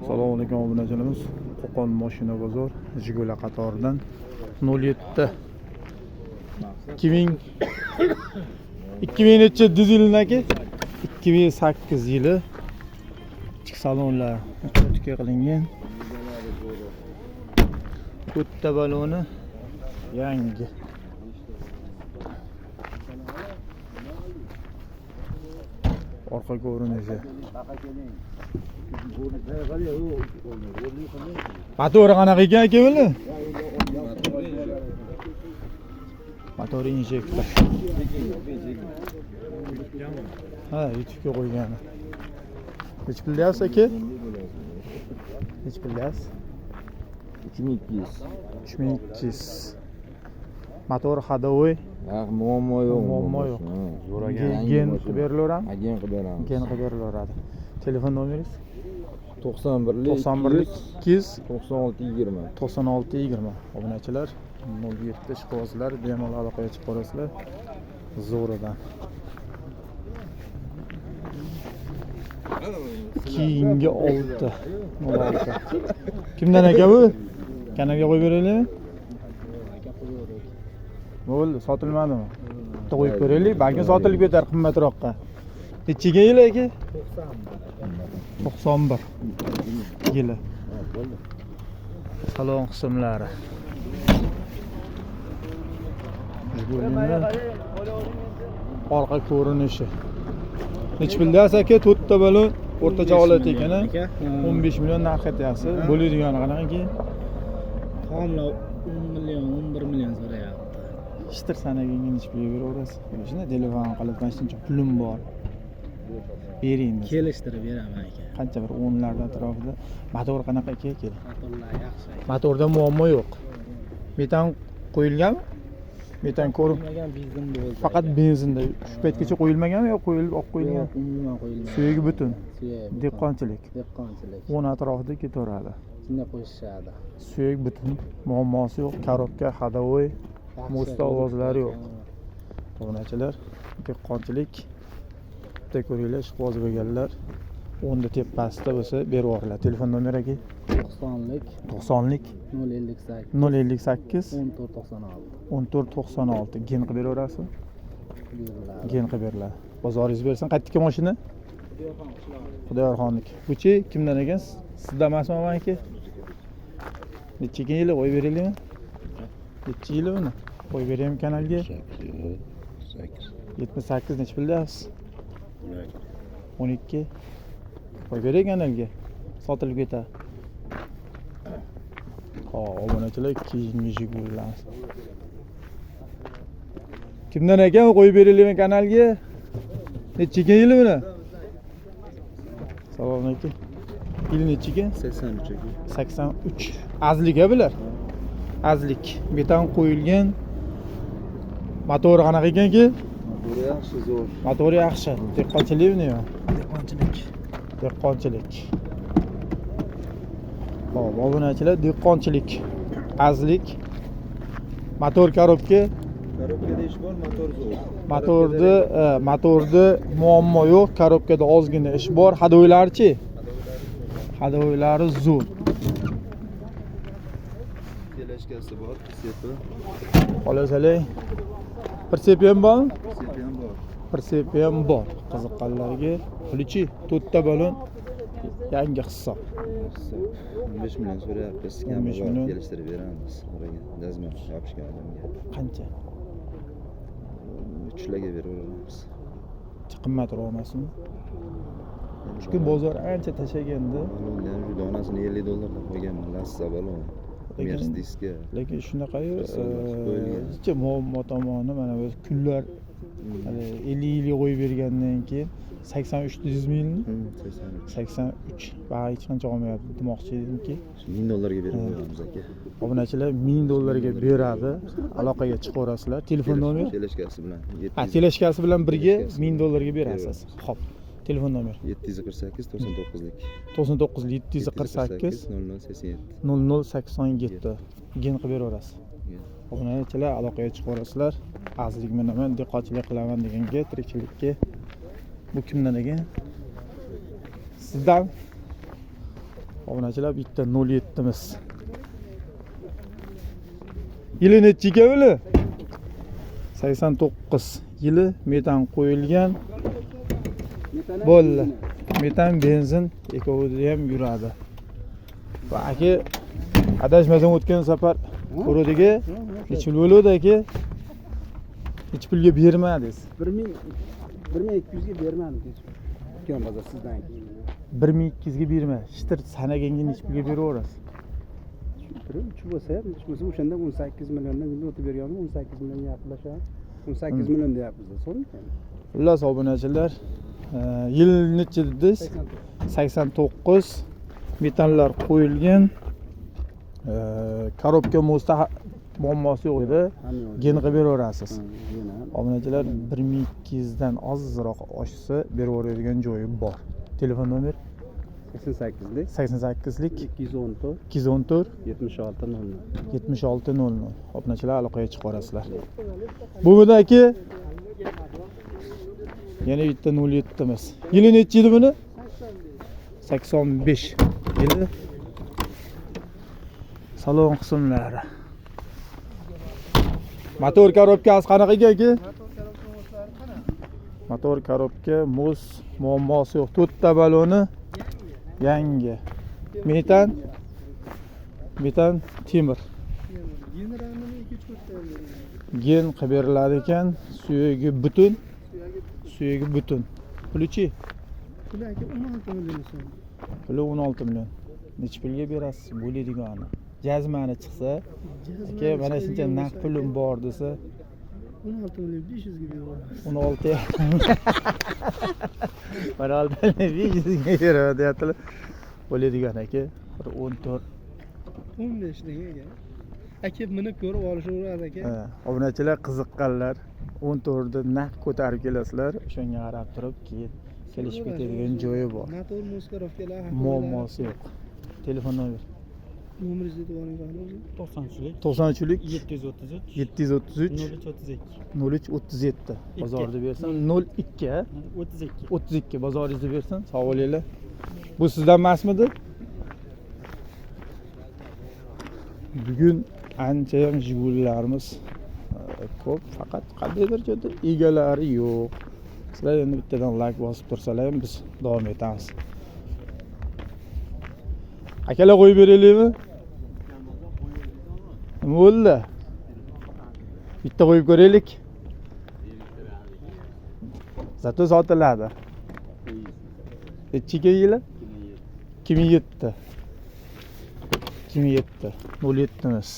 Assalomu alaykum obunachilarimiz. Qo'qon mashina bozor Jiguli qatoridan 07 2000 dizelniki 2008 yili ichki salonlar o'tga qilingan. To'rtta baloni yangi. Orqa ko'rinishi. Motori qanaqa ekan aka buni? Motori injektor. Ha, YouTube'ga qo'ygan. Nech pullayapsiz aka? Nech pullayapsiz? 3200. Motor hadovoy. Muammo yo'q. Muammo yo'q. Gen qilib berilaveradi. Gen qilib beramiz. Gen qilib berilaveradi. Telefon nomeringiz? 91 200 96 20. 96 20. Obunachilar 07 ishqibozlar bemalol aloqaga chiqib qo'rasizlar. Zo'ridan. Keyingi 6 06. Kimdan aka bu? Kanalga qo'yib beraylikmi? Bo'ldi, sotilmadimi? Bitta qo'yib ko'raylik, balki sotilib ketar qimmatroqqa. Nechiga yil aka? 91 yili. Salon qismlari. Orqa ko'rinishi. Nech puldas aka? To'rtta balon o'rtacha holat ekan, 15 million narx aytyapsiz. Bo'ladigan qanaqa keyin? Homla 10 million, 11 million so'rayapti. Ishtir sanaga nech pulga beraverasiz? Shuni telefon qilib, "Men shuncha pulim bor. Bering." Kelishtirib beraman aka. Qancha bir 10 lar atrofida. Motor qanaqa aka keling? Motorlar yaxshi. Motorda muammo yo'q. Metan qo'yilganmi? Metan ko'rib Qo'yilmagan benzin bo'ldi. faqat benzinda shu paytgacha qo'yilmaganmi yo qo'yilib olib qo'yilgan? Yo'q, umuman qo'yilmagan. Suyagi butun. Suyak. Dehqonchilik. Dehqonchilik. 10 atrofida ketaveradi. Shunda qo'shishadi. Suyak butun, muammosi yo'q, korobka, hadovoy, mo'sta ovozlari yo'q. Obunachilar, dehqonchilik bitta ko'ringlar, ishqiboz bo'lganlar 10 da tepasida bo'lsa berib yuboringlar. Telefon nomeri 90lik 90lik 058 058 1496. 1496 gen qilib beraverasizmi? Buyuriladi. Gen qilib beriladi. Bozoringiz bersin. Qayerdagi mashina? Xudoyorxonniki. Buchi kimdan ekan? Sizda emasmi aka? Necha yili qo'yib beraylikmi? Necha yili buni? Qo'yib beraymi kanalga? 78 necha pullayapsiz? 12. Qo'yib beray kanalga. Sotilib ketadi. Obunachilar keyingi Jigullar. Kimdan ekan qo'yib beraylikmi kanalga? Necha yili buni? Assalomu alaykum. Yili nechiga? 83 aka. 83. Azlik bular. Azlik. Metan qo'yilgan. Motori qanaqa ekan-ki? Motori yaxshi, zo'r. Motori yaxshi. Dehqonchilikmi yo? Dehqonchilik. Dehqonchilik. Xo'p, obunachilar dehqonchilik. Azlik. Motor korobka. Korobkada ish bor, motor zo'r. Motorda muammo yo'q, korobkada ozgina ish bor. Hadovoylarchi? Hadovoylari zo'r. Kelashkasi bor, sepi. Qolasalar. Pritsep ham bormi? Sepi ham bor. Pritsep ham bor. Qiziqqanlarga pulichi to'rtta balon yangi hisob. 15 million so'rayapmiz. 15 million. Kelishtirib beramiz. Oraga dazmol yopishgan odamga. Qancha? 3 larga beraveramiz. Qimmatroq emasmi? Chunki bozor ancha tashaganda. Balondan shu donasini 50 dollarga qo'yganman, lassa balon. Mercedesga. Lekin shunaqa-yu, qo'yilgan. ichki muammo tomoni mana bu kunlar 50 yilga qo'yib bergandan keyin 83 mingmi? 83. 83. Baho hech qancha olmayapti demoqchi edimki. 1000 dollarga berib qo'yamiz aka. Obunachilar 1000 dollarga beradi. Aloqaga chiqaverasizlar. Telefon nomeri? Kelishkasi bilan. Teleshkasi bilan birga 1000 dollarga berasiz. Xo'p. Telefon nomeri 748 99lik. 99 748 0087. 0087. Gen qilib beraverasiz. Obunachilar aloqaga chiqaverasizlar. Azlik men dehqonchilik qilaman deganga, tirikchilikka. Bu kimdan ekan? Sizdan? Obunachilar bitta 07'miz. Yili nechiga o'li? 89 yili metan qo'yilgan. Bo'ldi. Metan benzin ikkovida ham yuradi. Va aka adashmasam o'tgan safar Qo'rodiga necha pul bo'ldi aka? Necha pulga bermadingiz? 1200 ga bermadim. O'tgan bozor sizdan keyin. 1200 ga berma. Shitir sanaganga necha pulga beraverasiz? Uch bo'lsa ham, uch bo'lsa o'shanda 18 milliondan endi o'tib berganmi? 18 millionga yaqinlashadi. 18 million deyapmiz. So'ng Xullas obunachilar, yil necha dedingiz? 89 metanlar qo'yilgan. Korobka mo'sta muammosi yo'q edi. Gen qilib beraverasiz. Obunachilar 1200 dan ozroq oshsa beraveradigan joyi bor. Telefon nomer 88lik 214 7600. Obunachilar aloqaga chiqarasizlar. Bu buni aka yana bitta 07'miz. Yili necha yili buni? 85 yili. Salon qismlari. Motor korobkasi qanaqa aka? Motor korobka muz muammosi yo'q. 4 ta baloni yangi. Metan temir. Gen qilib beriladi ekan, suyagi butun. Puli-chi? Puli aka 16 million so'm. Puli 16 million. Necha pulga berasiz? Bo'ladigan. Jazmani chiqsa, aka mana shuncha naqd pulim bor desa 16 million 500 ga beraveramiz. 16. Mana 500 ga beraveradilar. Bo'ladigan aka. 14 15 deng aka. Aka minib ko'rib olishaveradi aka. Ha, obunachilar qiziqqanlar 14 da naqd ko'tarib kelasizlar. O'shanga qarab turib keyin kelishib ketadigan joyi bor. Motor muskarovkalar Muammosi yo'q. Telefon nomer nomeringizni aytib 90'lik 733 0337 bozorda bersan 02 32 bozoringizda bersan. Sog' bo'linglar. Bu sizdan emasmidi? Bugun ancha ham Jigullarimiz ko'p, faqat qandaydir joyda egalari yo'q. Sizlar endi bittadan like bosib tursalar ham biz davom etamiz. Akalar qo'yib beraylikmi? Nima bo'ldi? Bitta qo'yib ko'raylik. Zato sotiladi. Nechiga yili? 2007. 07'miz.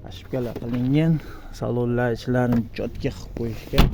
Ashibkalar qilingan, salonlar ishlarini jotga qilib qo'yishgan.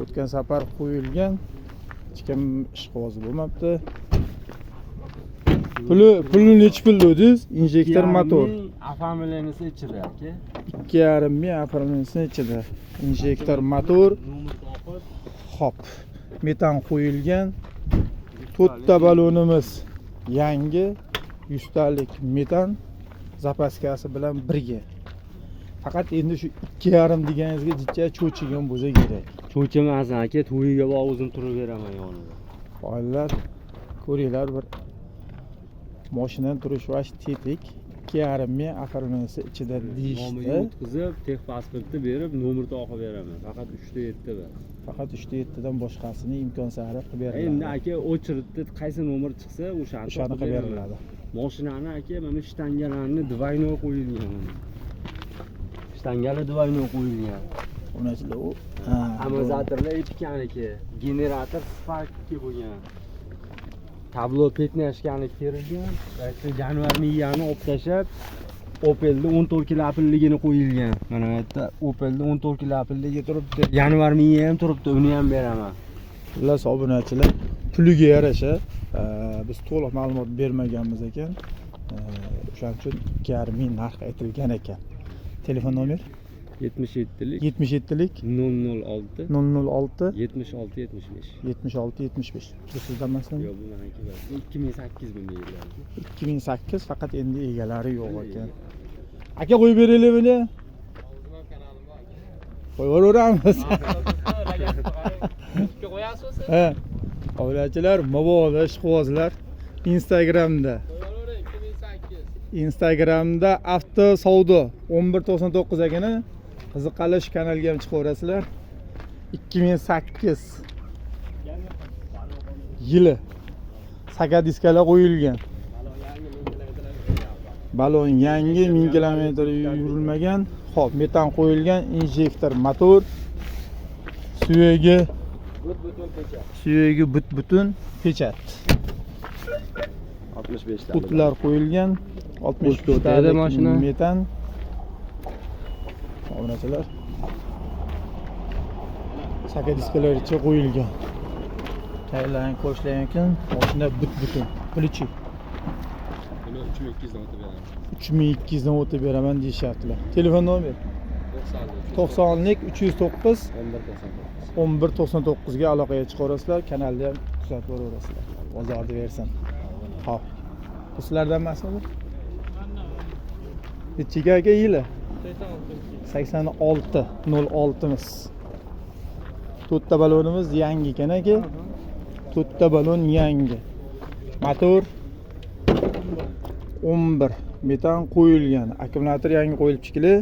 O'tgan safar qo'yilgan. Hech kim ishqiboz bo'lmabdi. Puli necha pul dedingiz? Injektor motor. Afamillenisi ichida aka. 2,5 ming afamillenisi ichida. Injektor motor. Hop. Metan qo'yilgan. 4 ta balonimiz yangi 100 talik metan zapaskasi bilan birga. Faqat endi shu 2,5 deganingizga jicha cho'chigan bo'lsa kerak. Cho'chimasin aka, to'yiga borib o'zim turib beraman yonida. Bolalar ko'ringlar, bir mashinadan turish vash tetik 2,5 ming afamillenisi ichida deyishdi. Nomiga o'tkazib, texpasportni berib, nomerni o'qib beraman. Faqat 3 ta 7 bor. Faqat 3 ta 7 dan boshqasini imkon sari qilib beriladi. Endi aka o'chiribdi, qaysi nomer chiqsa o'shani qilib beriladi. Mashinani aka mana shtangalarni двойной qo'yilgan. Shtangalar двойной qo'yilgan. Unachilar u Amortizatorlar epkaniki, generator sparkki bo'lgan. Tablo petnashkanlik terilgan. Januar miyani olib tashab, Opel'da 14 kilopilligini qo'yilgan. Mana bu yerda Opel'da 14 kilopilligi turibdi. Yanvar miyi ham turibdi, uni ham beraman. Xullas obunachilar, puliga yarasha biz to'liq ma'lumot bermaganmiz ekan. O'shaning uchun 2,5 ming narx aytilgan ekan. Telefon nomer 77lik 006 76 76 Bu sizdan emasmi? Yo'q, bu meniki. 2008 bunday yillar. 2008 faqat endi egalari yo'q ekan. Aka qo'yib beraylik buni. Qo'yaveramiz. Qo'yasiz? Ha. Oilachilar, mabodo ishqibozlar Instagramda avto savdo 1199 ekani qiziqali shu kanalga ham chiqaverasizlar. 2008 yili saka diskalar qo'yilgan. Balon yangi, 1000 km yurilmagan. Xo'p, metan qo'yilgan, injektor, motor, suyagi but-butun pechat. 65 ta. Qutlar qo'yilgan, 64 ta mashina metan. Obunachilar. Saka diskalaricha qo'yilgan. Tayyorlanib qo'shilgan ekan, mashina but-butun. Plichi. Buni 3200 dan o'tib beraman. 3200 dan o'tib beraman deyishyaptilar. Telefon nomer 90lik 309 1199 ga aloqaga chiqaverasizlar. Kanalda ham kuzatib boraverasizlar. Bozorda bersin. Xo'p. Bu sizlardan emasmi? Nechiga aka yili? 86 06miz. To'rtta balonimiz yangi ekan aka. To'rtta balon yangi. Motor 11 metan qo'yilgan. Akkumulyator yangi qo'yilib chiqili.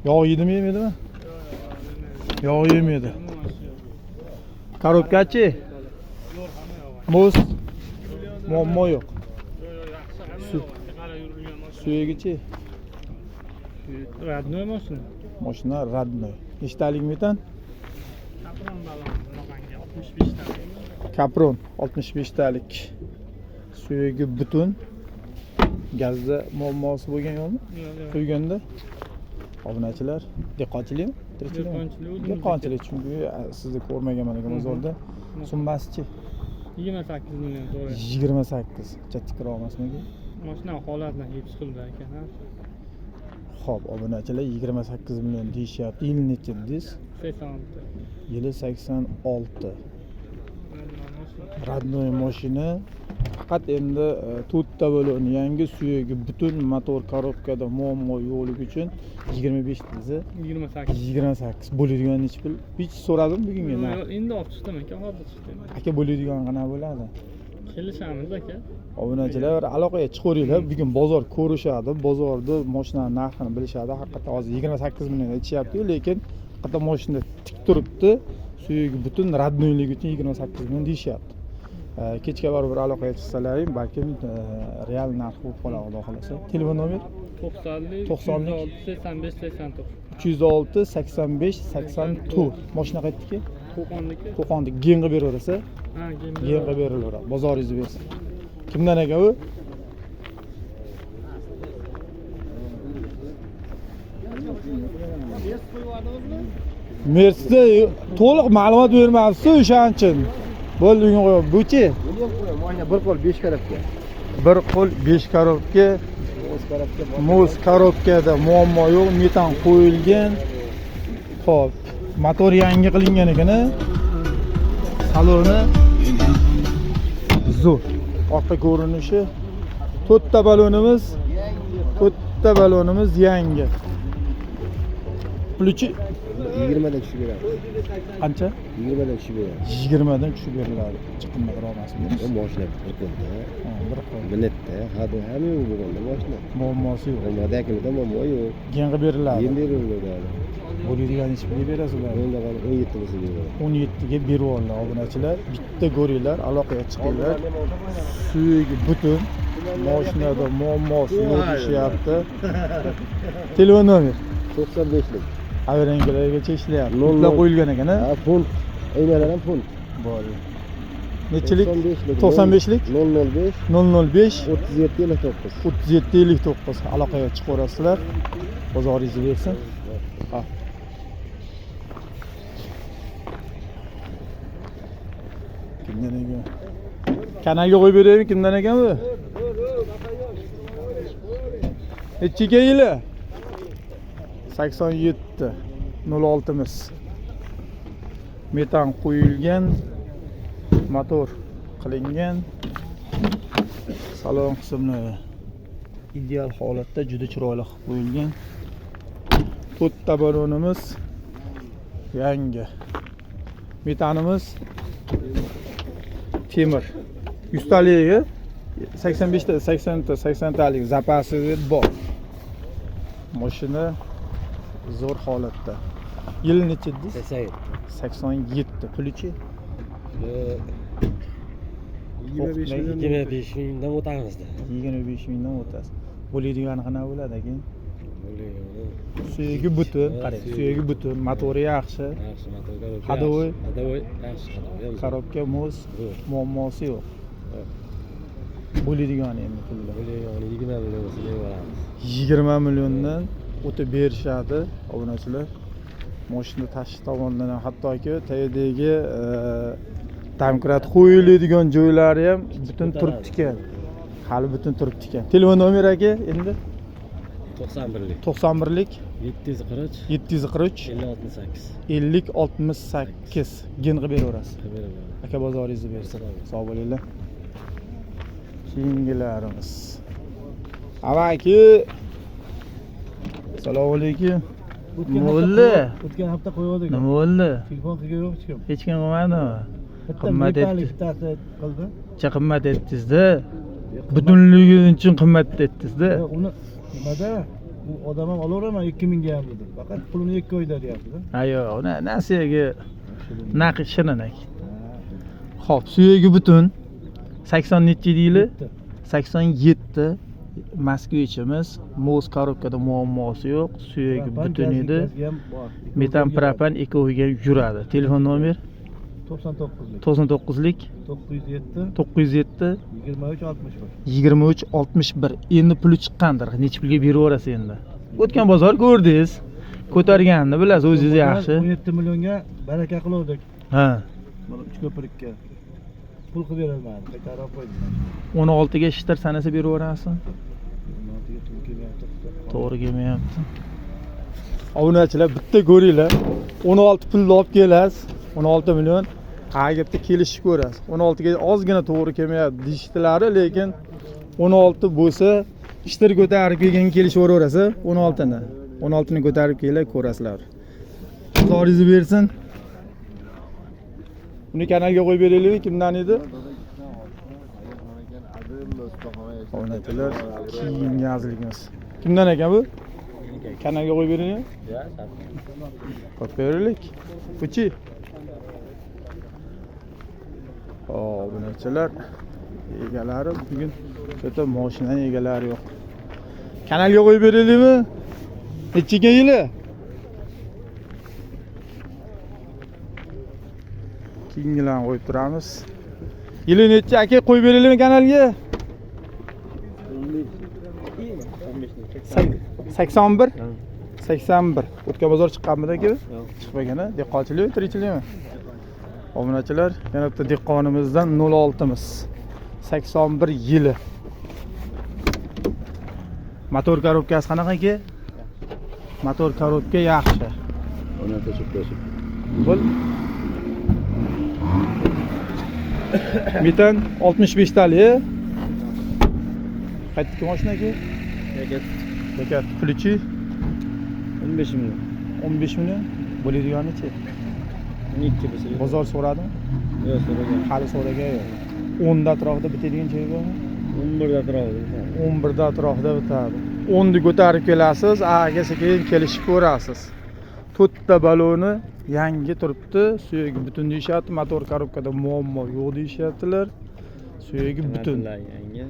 Yog' yedimi yemedimi? Yog' yemedi. Korobkachi? Muz? Muammo yo'q. Suyagichi? Radnoy mashina. Mashina radnoy. Nechtalik metan? Kapron balon bunaqangi 65 talik. Kapron 65 talik. Suyagi butun. Gazda muammosi bo'lgan yo'qmi? Qo'yganda. Obunachilar, dehqonchilikmi? Dehqonchilik chunki sizni ko'rmaganman ekan bozorda. Summasichi? 28 million to'g'ri. 28. Chattikroq emasmi? Mashina holatdan kelib chiqildi ekan. Xo'p, obunachilar 28 million deyishyapti. Yili necha dedingiz? 86. Yili 86. Radnoy mashina. Faqat endi to'rtta balon yangi, suyagi butun, motor korobkada muammo yo'qligi uchun 25 dedi. 28. 28 bo'ladigan nechi pul? Hech so'radim bugunga. Endi olib chiqdim aka, hozir chiqdim. Aka bo'ladigan qana bo'ladi? Kelishamiz aka. Obunachilar aloqaga chiqaveringlar. Bugun bozor ko'rishadi, bozorda mashina narxini bilishadi. Haqiqatan hozir 28 million aytishyapti, lekin haqiqatan mashina tik turibdi. Suyagi butun radnoyligi uchun 28 million deyishyapti. Kechga baribir aloqaga chiqsalaring, balkim real narx bo'lib qoladi, xudo xolasa. Telefon nomer 90 85 89. 306 85 84. Mashina qaytdiki? Qo'qonniki. Qo'qonda genga beraversa, Ha, genga berilaveradi. Bozoringizni bersin. Kimdan ekan u? Mersda to'liq ma'lumot bermayapsiz o'shaning uchun. Bo'ldi, bugun qo'yib. Buchi? Mashina bir qo'l 5 korobka. Bir qo'l 5 korobka. Muz korobkada muammo yo'q, metan qo'yilgan. Xo'p, motor yangi qilingan ekan. Saloni zo'r. Orqa ko'rinishi. To'rtta balonimiz yangi. Pulchi 20 dan tushib beradi. qancha? 20 dan tushib beradi. 20 dan tushib beriladi. Chiqimliroq emasmi? Bu mashina bir qo'lda. Bir qo'l. Minutda hadi hamma bo'lganda mashina. Muammosi yo'q. Modakimda muammo yo'q. Genga beriladi. Endi beriladi. Bo'ladigan ish puli berasizlar. Endi qani 17 misiga beradi. 17 ga berib olinglar obunachilar. Bitta ko'ringlar, aloqaga chiqinglar. Suyagi butun. Mashinada muammosi yo'q deyapti. Telefon nomer 95lik. Aviarenkalargacha ishlayapti. Pullar qo'yilgan ekan, Ha, funt. Aynalar ham funt. Bo'ldi. Nechilik? 95lik. 95lik 005 005 37 37 59 aloqaga chiqaverasizlar. Bozoringizni bersin. Ha. Kimdan ekan? Kanalga qo'yib beraymi? Kimdan ekan bu? Nechiga yili? 87 06miz. Metan qo'yilgan, motor qilingan. Salon qismlari ideal holatda, juda chiroyli qilib qo'yilgan. To'rtta balonimiz yangi. metanimiz temir. 100 taligi 85 ta 80 talik zapasi bor. Mashina zo'r holatda. Yili necha dedingiz? 87. Pulichi? 25 mingdan o'tamizda. 25 mingdan o'tasiz. Bo'ladigan qanaqa bo'ladi keyin? Suyagi butun, qarang, suyagi butun, motori yaxshi. Yaxshi motor. Hadovoy, Yaxshi hadovoy. korobka muz, muammosi yo'q. Bo'ladigani endi pullar. 20 million bo'lsa beramiz. 20 milliondan o'tib berishadi obunachilar. Mashina tashqi tomonidan ham hattoki tayerdagi domkrat qo'yiladigan joylari ham butun turibdi ekan. Hali butun turibdi ekan. Telefon nomeri aka endi 91lik. 91lik 743 743 50 68. 50 68 gen qilib beraverasiz. Aka bozoringizni bersin. Sog' bo'linglar. Keyingilarimiz. Avaki. Assalomu alaykum. Mulla. O'tgan hafta qo'ygandik. Nima bo'ldi? Telefon qilgan yo'q hech kim. Hech kim qilmadimi? Bitta Qimmat metalik etdi. bittasi qildi. Necha qimmat etdingiz-da? Butunligi uchun qimmat etdingiz-da. Uni nimada? U odam ham olaveraman 2000 ga ham dedi. Faqat pulini 2 oyda deyapti-da. Ayo, uni nasiyaga naqd shirinak. Xo'p, suyagi butun 80 nechi deyli? 87 Moskvichimiz, mo'z korobkada muammosi yo'q, suyagi butun edi. Metan propan ekologiya yuradi. Telefon nomer 99lik 99lik 907 907 23 61. 23 61. Endi puli chiqqandir. Necha pulga beraverasiz endi? O'tgan bozor ko'rdingiz. Ko'targanini bilasiz, o'zingiz yaxshi. 17 millionga baraka qiluvdik. Ha. Mana 3 ko'prikka. Pul qilib berolmadi. Qaytarib qo'ydim. 16 ga shtar sanasi beraverasiz. 16 ga pul kelmayapti. To'g'ri kelmayapti. Obunachilar bitta ko'ringlar. 16 pulni olib kelasiz. 16 million. Qayerda kelishib ko'rasiz. 16 ga ozgina to'g'ri kelmayapti deyishdilar, lekin 16 bo'lsa, ishtir ko'tarib kelgan kelishaverasiz. 16 ni. 16 ni ko'tarib kelib ko'rasizlar. Bozoringizni bersin. Uni kanalga qo'yib beraylikmi? Kimdan edi? Obunachilar, kiyim yazligimiz. Kimdan ekan bu? Kanalga qo'yib beraylikmi? Qo'yib beraylik. Uchi. Obunachilar, egalari bugun o'ta mashinaning egalari yo'q. Kanalga qo'yib beraylikmi? Nechiga yili? Keyingilarni qo'yib turamiz. Yili necha aka qo'yib beraylikmi kanalga? 81. 81. O'tgan bozor chiqqanmidi aka? Chiqmagan-a? Dehqonchilik, tirikchilikmi? Obunachilar, yana bitta dehqonimizdan 06miz. 81 yili. Motor korobkasi qanaqa aka? Motor korobka yaxshi. Ona tashib. Bo'l. Metan 65 tali. Qaytdiki mashina aka? Bekat. Pulichi 15 million. 15 million. Bo'ladiganichi? 12 bo'lsa. Bozor so'radimi? Yo'q, so'ragan. Hali so'ragan yo'q. 10 da atrofida bitadigan joy bormi? 11 da atrofida. 11 da atrofida bitadi. 10 ni ko'tarib kelasiz, aga sekin kelishib ko'rasiz. 4 ta baloni yangi turibdi, suyagi butun deyishyapti, motor korobkada muammo yo'q deyishyaptilar. Suyagi butun. Yangi.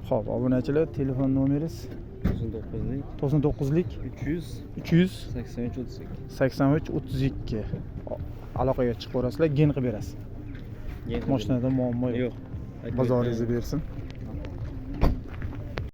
Xo'p, obunachilar, telefon nomeringiz 99lik 99lik 300 300 83 32. 83 32. Aloqaga chiqib ko'rasizlar, gen qilib berasiz. Mashinada muammo yo'q. Yo'q. Bozoringizni bersin.